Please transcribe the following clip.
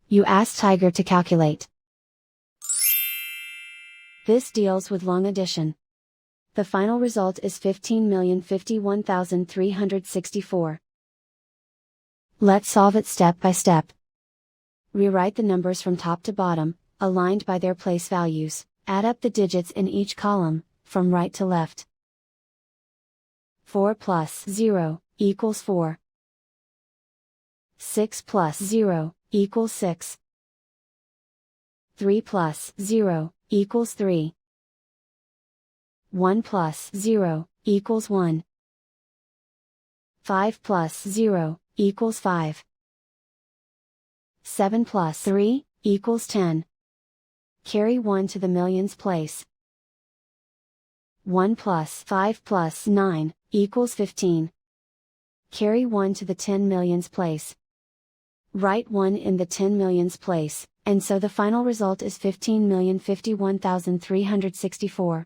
You ask Tiger to calculate. This deals with long addition. The final result is 15,051,364. Let's solve it step by step. Rewrite the numbers from top to bottom, aligned by their place values. Add up the digits in each column, from right to left. 4 plus 0 equals 4. 6 plus 0 equals 6. 3 plus 0 equals 3. 1 plus 0 equals 1. 5 plus 0 equals 5. 7 plus 3 equals 10. Carry 1 to the millions place. 1 plus 5 plus 9 equals 15. Carry 1 to the 10 millions place. Write 1 in the 10 millions place, and so the final result is 15,051,364.